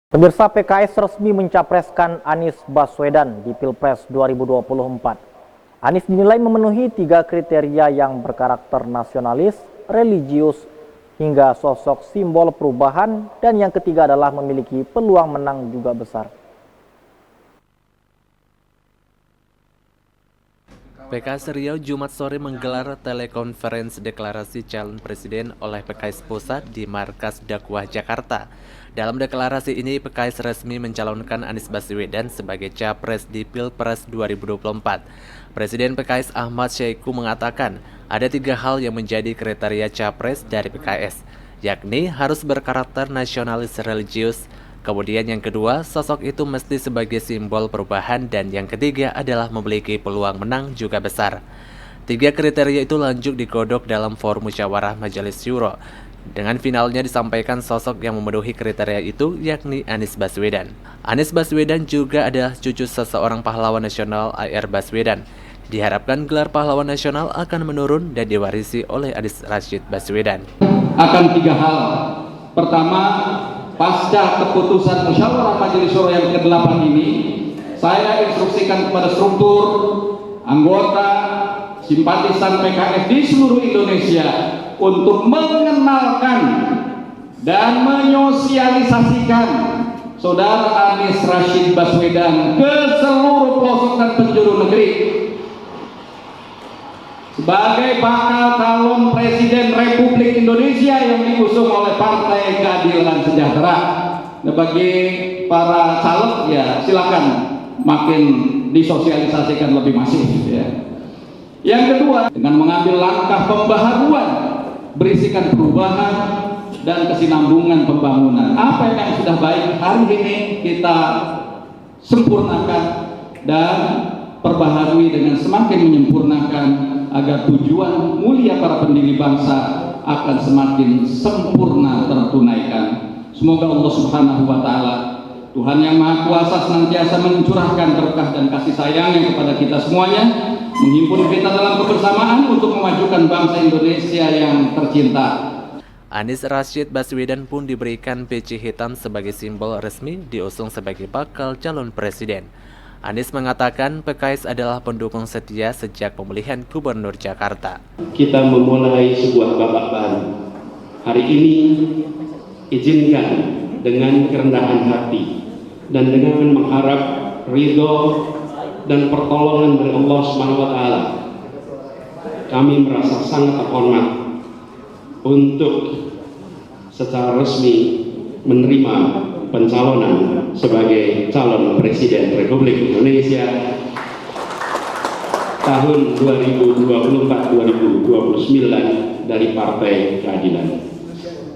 Pemirsa, PKS resmi mencapreskan Anies Baswedan di Pilpres 2024. Anies dinilai memenuhi 3 kriteria yang berkarakter nasionalis, religius, hingga sosok simbol perubahan, dan yang ketiga adalah memiliki peluang menang juga besar. PKS Riau Jumat sore menggelar telekonferensi deklarasi calon presiden oleh PKS Pusat di Markas Dakwah Jakarta. Dalam deklarasi ini, PKS resmi mencalonkan Anies Baswedan sebagai capres di Pilpres 2024. Presiden PKS Ahmad Syahiku mengatakan ada 3 hal yang menjadi kriteria capres dari PKS, yakni harus berkarakter nasionalis religius. Kemudian yang kedua, sosok itu mesti sebagai simbol perubahan, dan yang ketiga adalah memiliki peluang menang juga besar. 3 kriteria itu lanjut digodok dalam forum musyawarah Majelis Syuro. Dengan finalnya disampaikan sosok yang memenuhi kriteria itu, yakni Anies Baswedan. Anies Baswedan juga adalah cucu seseorang pahlawan nasional A.R. Baswedan. Diharapkan gelar pahlawan nasional akan menurun dan diwarisi oleh Anies Rashid Baswedan. Akan 3 hal. Pertama, pasca keputusan musyawarah Majelis Syuro yang ke-8 ini, saya instruksikan kepada struktur, anggota, simpatisan PKS di seluruh Indonesia untuk mengenalkan dan menyosialisasikan Saudara Anies Rashid Baswedan ke seluruh pelosok dan penjuru negeri sebagai bakal calon Presiden Republik Indonesia yang diusung oleh Partai Keadilan Sejahtera. Nah, bagi para caleg ya silakan makin disosialisasikan lebih masif ya. Yang kedua, dengan mengambil langkah pembaharuan berisikan perubahan dan kesinambungan pembangunan. Apa yang sudah baik hari ini kita sempurnakan dan perbaharui dengan semakin menyempurnakan agar tujuan mulia para pendiri bangsa akan semakin sempurna tertunaikan. Semoga Allah Subhanahu wa Ta'ala, Tuhan yang Maha Kuasa, senantiasa mencurahkan berkah dan kasih sayangnya kepada kita semuanya, menghimpun kita dalam kebersamaan untuk memajukan bangsa Indonesia yang tercinta. Anies Rashid Baswedan pun diberikan peci hitam sebagai simbol resmi diusung sebagai bakal calon presiden. Anies mengatakan PKS adalah pendukung setia sejak pemilihan Gubernur Jakarta. Kita memulai sebuah babak baru. Hari ini izinkan dengan kerendahan hati dan dengan mengharap ridho dan pertolongan dari Allah SWT, kami merasa sangat terhormat untuk secara resmi menerima pencalonan sebagai calon Presiden Republik Indonesia tahun 2024-2029 dari Partai Keadilan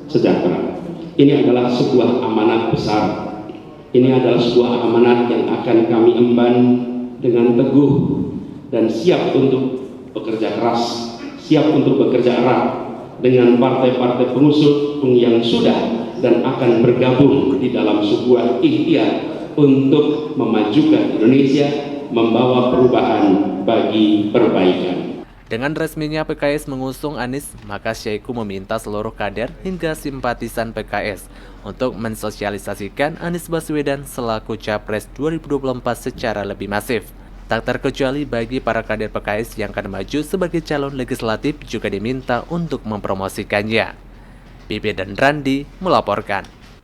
Sejahtera. Ini adalah sebuah amanat besar. Ini adalah sebuah amanat yang akan kami emban dengan teguh dan siap untuk bekerja keras, siap untuk bekerja erat dengan partai-partai pengusung yang sudah dan akan bergabung di dalam sebuah ikhtiar untuk memajukan Indonesia, membawa perubahan bagi perbaikan. Dengan resminya PKS mengusung Anies, maka Syahiku meminta seluruh kader hingga simpatisan PKS untuk mensosialisasikan Anies Baswedan selaku Capres 2024 secara lebih masif. Tak terkecuali bagi para kader PKS yang akan maju sebagai calon legislatif juga diminta untuk mempromosikannya. Pipi dan Randi melaporkan.